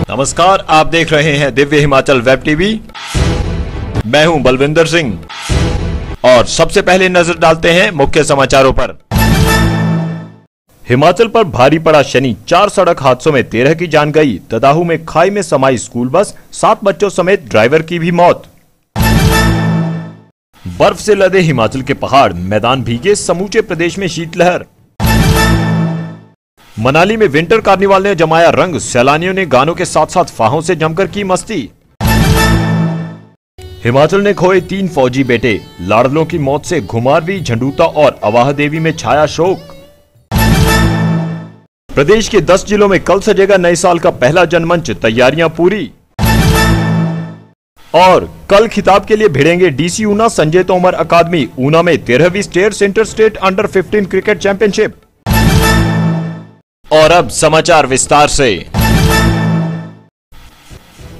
नमस्कार, आप देख रहे हैं दिव्य हिमाचल वेब टीवी। मैं हूं बलविंदर सिंह और सबसे पहले नजर डालते हैं मुख्य समाचारों पर। हिमाचल पर भारी पड़ा शनि, 4 सड़क हादसों में 13 की जान गई। ददाहू में खाई में समाई स्कूल बस, 7 बच्चों समेत ड्राइवर की भी मौत। बर्फ से लदे हिमाचल के पहाड़, मैदान भीगे, समूचे प्रदेश में शीतलहर। मनाली में विंटर कार्निवाल ने जमाया रंग, सैलानियों ने गानों के साथ साथ फाहों से जमकर की मस्ती। हिमाचल ने खोए 3 फौजी बेटे, लाडलों की मौत से घुमारवीं, झंडूता और अवाह देवी में छाया शोक। प्रदेश के 10 जिलों में कल सजेगा नए साल का पहला जनमंच, तैयारियां पूरी। और कल खिताब के लिए भिड़ेंगे डीसी ऊना, संजय तोमर अकादमी। ऊना में 13वीं state centre state under 15 cricket championship. और अब समाचार विस्तार से।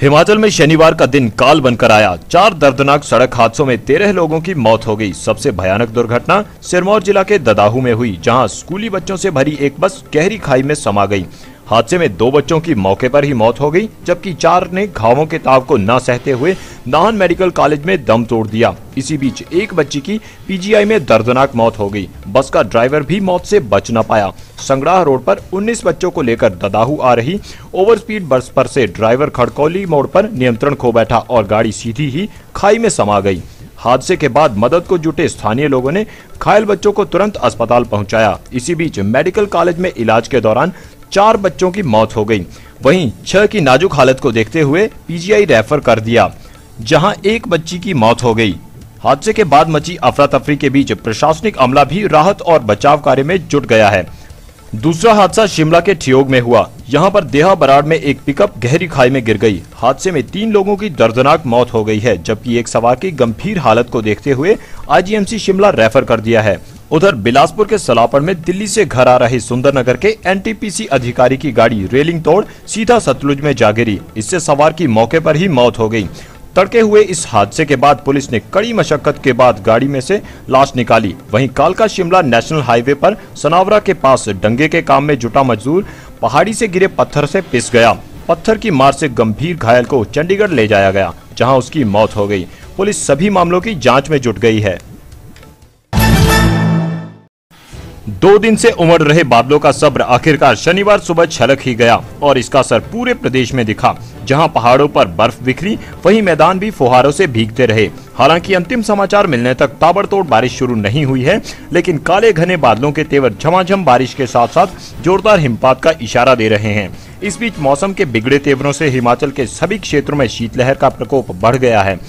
हिमाचल में शनिवार का दिन काल बनकर आया। 4 दर्दनाक सड़क हादसों में 13 लोगों की मौत हो गई। सबसे भयानक दुर्घटना सिरमौर जिला के ददाहू में हुई, जहां स्कूली बच्चों से भरी एक बस गहरी खाई में समा गई। हादसे में 2 बच्चों की मौके पर ही मौत हो गई, जबकि 4 ने घावों के ताव को न सहते हुए नाहन मेडिकल कॉलेज में दम तोड़ दिया। इसी बीच एक बच्ची की पीजीआई में दर्दनाक मौत हो गई। बस का ड्राइवर भी मौत से बच न पाया। संगड़ाह रोड पर 19 बच्चों को लेकर ददाहू आ रही ओवर स्पीड बस पर से ड्राइवर खड़कौली मोड़ पर नियंत्रण खो बैठा और गाड़ी सीधी ही खाई में समा गई। हादसे के बाद मदद को जुटे स्थानीय लोगों ने घायल बच्चों को तुरंत अस्पताल पहुंचाया। इसी बीच मेडिकल कॉलेज में इलाज के दौरान 4 बच्चों की मौत हो गई। वहीं 6 की नाजुक हालत को देखते हुए पीजीआई रेफर कर दिया, जहां एक बच्ची की मौत हो गई। हादसे के बाद मची अफरा तफरी के बीच प्रशासनिक अमला भी राहत और बचाव कार्य में जुट गया है। दूसरा हादसा शिमला के ठियोग में हुआ। यहां पर देहा बराड़ में एक पिकअप गहरी खाई में गिर गई। हादसे में 3 लोगों की दर्दनाक मौत हो गई है, जबकि एक सवार की गंभीर हालत को देखते हुए आईजीएमसी शिमला रेफर कर दिया है। उधर बिलासपुर के सलापड़ में दिल्ली से घर आ रहे सुंदरनगर के एनटीपीसी अधिकारी की गाड़ी रेलिंग तोड़ सीधा सतलुज में जा गिरी। इससे सवार की मौके पर ही मौत हो गई। तड़के हुए इस हादसे के बाद पुलिस ने कड़ी मशक्कत के बाद गाड़ी में से लाश निकाली। वहीं कालका शिमला नेशनल हाईवे पर सनावरा के पास डंगे के काम में जुटा मजदूर पहाड़ी से गिरे पत्थर से पिस गया। पत्थर की मार से गंभीर घायल को चंडीगढ़ ले जाया गया, जहां उसकी मौत हो गई। पुलिस सभी मामलों की जांच में जुट गई है। 2 दिन से उमड़ रहे बादलों का सब्र आखिरकार शनिवार सुबह छलक ही गया और इसका असर पूरे प्रदेश में दिखा। जहां पहाड़ों पर बर्फ बिखरी, वहीं मैदान भी फुहारों से भीगते रहे। हालांकि अंतिम समाचार मिलने तक ताबड़तोड़ बारिश शुरू नहीं हुई है, लेकिन काले घने बादलों के तेवर झमाझम बारिश के साथ साथ जोरदार हिमपात का इशारा दे रहे हैं। इस बीच मौसम के बिगड़े तेवरों से हिमाचल के सभी क्षेत्रों में शीतलहर का प्रकोप बढ़ गया है।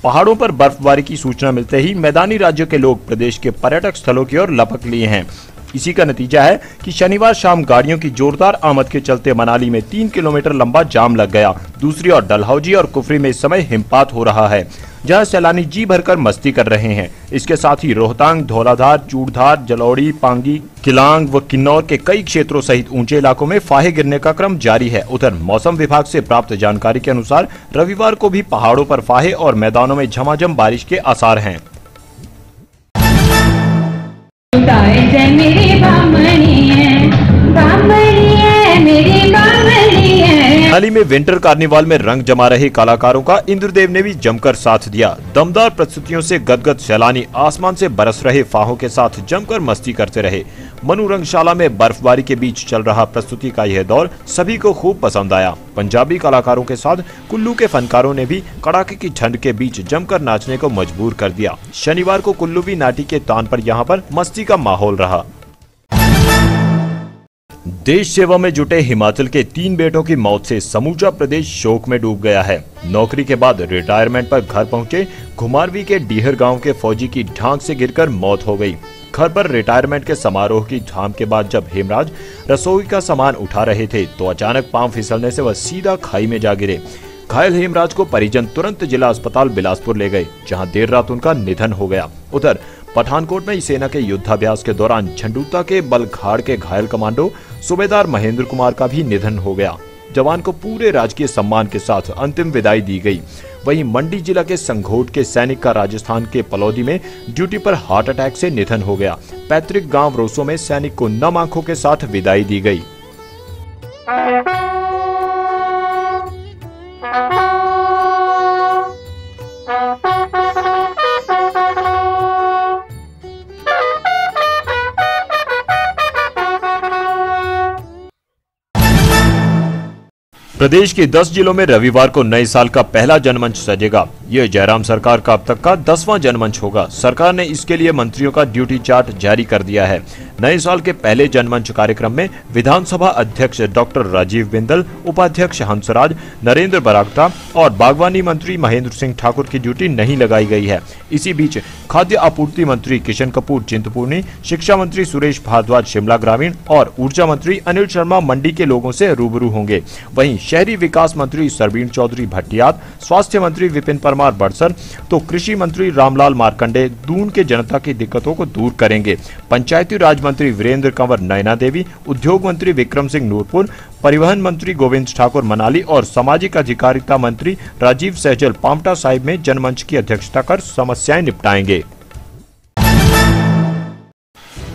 पहाड़ों पर बर्फबारी की सूचना मिलते ही मैदानी राज्यों के लोग प्रदेश के पर्यटक स्थलों की ओर लपक लिए हैं। इसी का नतीजा है कि शनिवार शाम गाड़ियों की जोरदार आमद के चलते मनाली में 3 किलोमीटर लंबा जाम लग गया। दूसरी ओर डलहौजी और कुफरी में इस समय हिमपात हो रहा है, जहां सैलानी जी भरकर मस्ती कर रहे हैं। इसके साथ ही रोहतांग, धौलाधार, चूड़धार, जलौड़ी, पांगी, किलांग व किन्नौर के कई क्षेत्रों सहित ऊंचे इलाकों में फाहे गिरने का क्रम जारी है। उधर मौसम विभाग से प्राप्त जानकारी के अनुसार रविवार को भी पहाड़ों पर फाहे और मैदानों में झमाझम बारिश के आसार हैं। हाल ही में विंटर कार्निवाल में रंग जमा रहे कलाकारों का इंद्रदेव ने भी जमकर साथ दिया। दमदार प्रस्तुतियों से गदगद सैलानी आसमान से बरस रहे फाहों के साथ जमकर मस्ती करते रहे। मनु रंगशाला में बर्फबारी के बीच चल रहा प्रस्तुति का यह दौर सभी को खूब पसंद आया। पंजाबी कलाकारों के साथ कुल्लू के फनकारों ने भी कड़ाके की ठंड के बीच जमकर नाचने को मजबूर कर दिया। शनिवार को कुल्लूवी नाटी के तान पर यहाँ पर मस्ती का माहौल रहा। देश सेवा में जुटे हिमाचल के 3 बेटों की मौत से समूचा प्रदेश शोक में डूब गया है। नौकरी के बाद रिटायरमेंट पर घर पहुंचे घुमारवीं के डीहर गांव के फौजी की ढांक से गिरकर मौत हो गई। घर पर रिटायरमेंट के समारोह की धाम के बाद जब हेमराज रसोई का सामान उठा रहे थे तो अचानक पांव फिसलने से वह सीधा खाई में जा गिरे। घायल हेमराज को परिजन तुरंत जिला अस्पताल बिलासपुर ले गए, जहां देर रात उनका निधन हो गया। उधर पठानकोट में सेना के युद्धाभ्यास के दौरान झंडूता के बलखाड़ के घायल कमांडो सूबेदार महेंद्र कुमार का भी निधन हो गया। जवान को पूरे राजकीय सम्मान के साथ अंतिम विदाई दी गई। वहीं मंडी जिला के संघोट के सैनिक का राजस्थान के पलौदी में ड्यूटी पर हार्ट अटैक से निधन हो गया। पैतृक गांव रोसो में सैनिक को नम आंखों के साथ विदाई दी गई। प्रदेश के 10 जिलों में रविवार को नए साल का पहला जनमंच सजेगा। यह जयराम सरकार का अब तक का 10वां जनमंच होगा। सरकार ने इसके लिए मंत्रियों का ड्यूटी चार्ट जारी कर दिया है। नए साल के पहले जनमंच कार्यक्रम में विधानसभा अध्यक्ष डॉक्टर राजीव बिंदल, उपाध्यक्ष हंसराज, नरेंद्र बरागटा और बागवानी मंत्री महेंद्र सिंह ठाकुर की ड्यूटी नहीं लगाई गई है। इसी बीच खाद्य आपूर्ति मंत्री किशन कपूर चिंतपूर्णी, शिक्षा मंत्री सुरेश भारद्वाज शिमला ग्रामीण और ऊर्जा मंत्री अनिल शर्मा मंडी के लोगों से रूबरू होंगे। वहीं शहरी विकास मंत्री सरवीण चौधरी भट्टियात, स्वास्थ्य मंत्री विपिन परमार बड़सर तो कृषि मंत्री रामलाल मार्कंडे दून के जनता की दिक्कतों को दूर करेंगे। पंचायती राज मंत्री वीरेंद्र कंवर नयना देवी, उद्योग मंत्री विक्रम सिंह नूरपुर, परिवहन मंत्री गोविंद ठाकुर मनाली और सामाजिक अधिकारिता मंत्री राजीव सहजल पांवटा साहिब में जनमंच की अध्यक्षता कर समस्याएं निपटाएंगे।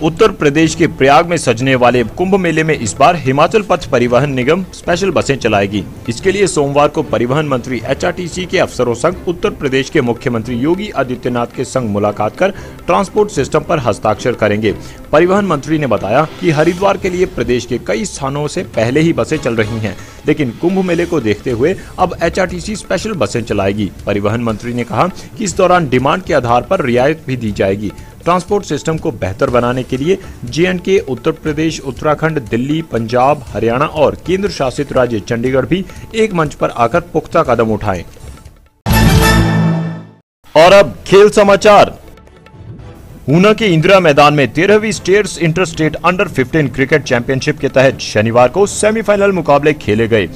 उत्तर प्रदेश के प्रयाग में सजने वाले कुंभ मेले में इस बार हिमाचल पथ परिवहन निगम स्पेशल बसें चलाएगी। इसके लिए सोमवार को परिवहन मंत्री एचआरटीसी के अफसरों संग उत्तर प्रदेश के मुख्यमंत्री योगी आदित्यनाथ के संग मुलाकात कर ट्रांसपोर्ट सिस्टम पर हस्ताक्षर करेंगे। परिवहन मंत्री ने बताया कि हरिद्वार के लिए प्रदेश के कई स्थानों से पहले ही बसें चल रही हैं, लेकिन कुंभ मेले को देखते हुए अब एचआरटीसी स्पेशल बसें चलाएगी। परिवहन मंत्री ने कहा कि इस दौरान डिमांड के आधार पर रियायत भी दी जाएगी। ट्रांसपोर्ट सिस्टम को बेहतर बनाने के लिए जे&के, उत्तर प्रदेश, उत्तराखंड, दिल्ली, पंजाब, हरियाणा और केंद्र शासित राज्य चंडीगढ़ भी एक मंच पर आकर पुख्ता कदम उठाएं। और अब खेल समाचार। ऊना के इंदिरा मैदान में 13वीं states inter state under 15 cricket championship के तहत शनिवार को सेमीफाइनल मुकाबले खेले गए।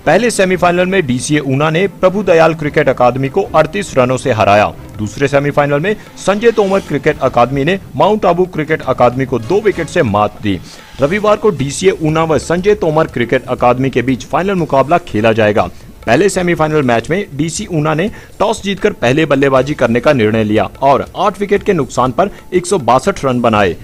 पहले सेमीफाइनल में डीसीए ऊना ने प्रभुदयाल क्रिकेट अकादमी को 38 रनों से हराया। दूसरे सेमीफाइनल में संजय तोमर क्रिकेट अकादमी ने माउंट आबू क्रिकेट अकादमी को 2 विकेट से मात दी। रविवार को डीसीए ऊना व संजय तोमर क्रिकेट अकादमी के बीच फाइनल मुकाबला खेला जाएगा। पहले सेमीफाइनल मैच में डीसी ऊना ने टॉस जीतकर पहले बल्लेबाजी करने का निर्णय लिया और 8 विकेट के नुकसान पर 162 रन बनाए।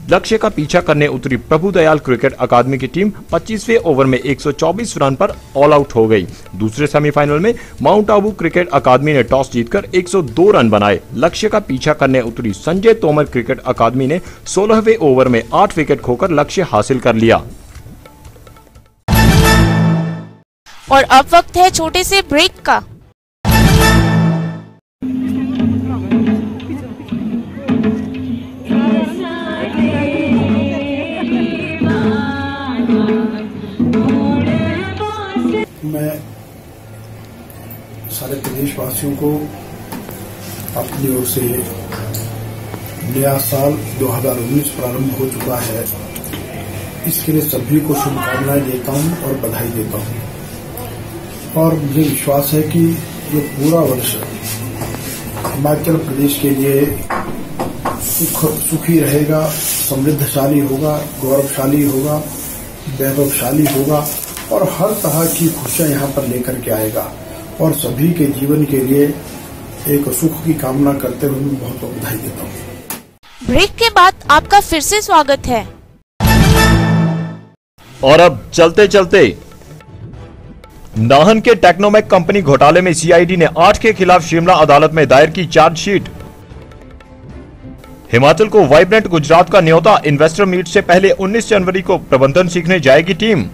लक्ष्य का पीछा करने उतरी प्रभुदयाल क्रिकेट अकादमी की टीम 25वें ओवर में 124 रन पर ऑल आउट हो गई। दूसरे सेमीफाइनल में माउंट आबू क्रिकेट अकादमी ने टॉस जीतकर 102 रन बनाए। लक्ष्य का पीछा करने उतरी संजय तोमर क्रिकेट अकादमी ने 16वें ओवर में 8 विकेट खोकर लक्ष्य हासिल कर लिया। और अब वक्त है छोटे से ब्रेक का। मैं सारे प्रदेशवासियों को अपनी ओर से नया साल 2019 प्रारंभ हो चुका है, इसके लिए सभी को शुभकामनाएं देता हूं और बधाई देता हूं। और मुझे विश्वास है कि ये पूरा वर्ष हिमाचल प्रदेश के लिए सुखी रहेगा, समृद्धशाली होगा, गौरवशाली होगा, वैभवशाली होगा और हर तरह की खुशियां यहाँ पर लेकर के आएगा। और सभी के जीवन के लिए एक सुख की कामना करते हुए मैं बहुत बहुत बधाई देता हूँ। ब्रेक के बाद आपका फिर से स्वागत है। और अब चलते चलते नाहन के टेक्नोमैक कंपनी घोटाले में सीआईडी ने 8 के खिलाफ शिमला अदालत में दायर की चार्जशीट। हिमाचल को वाइब्रेंट गुजरात का न्योता, इन्वेस्टर मीट से पहले 19 जनवरी को प्रबंधन सीखने जाएगी टीम।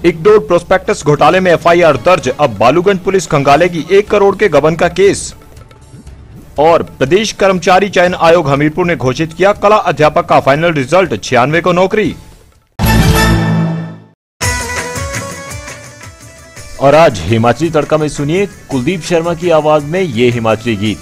इक्डोर प्रोस्पेक्टस घोटाले में एफआईआर दर्ज, अब बालूगंज पुलिस खंगालेगी 1 करोड़ के गबन का केस। और प्रदेश कर्मचारी चयन आयोग हमीरपुर ने घोषित किया कला अध्यापक का फाइनल रिजल्ट, 96 को नौकरी। और आज हिमाचली तड़का में सुनिए कुलदीप शर्मा की आवाज में ये हिमाचली गीत।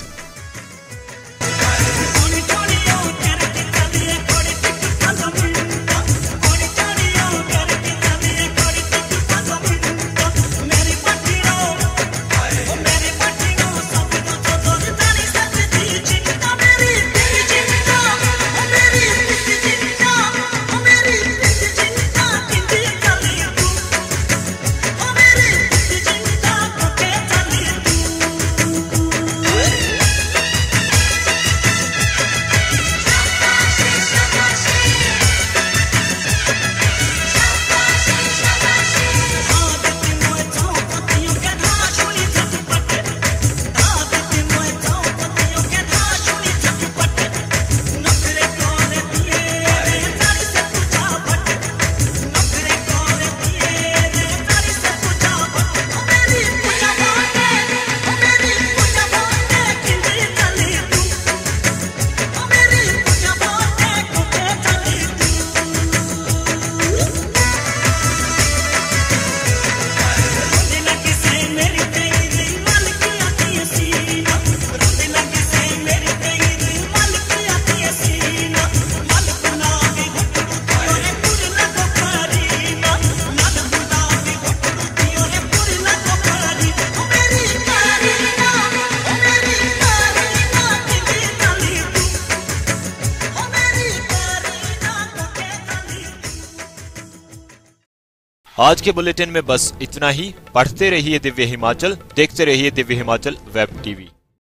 आज के बुलेटिन में बस इतना ही। पढ़ते रहिए दिव्य हिमाचल, देखते रहिए दिव्य हिमाचल वेब टीवी।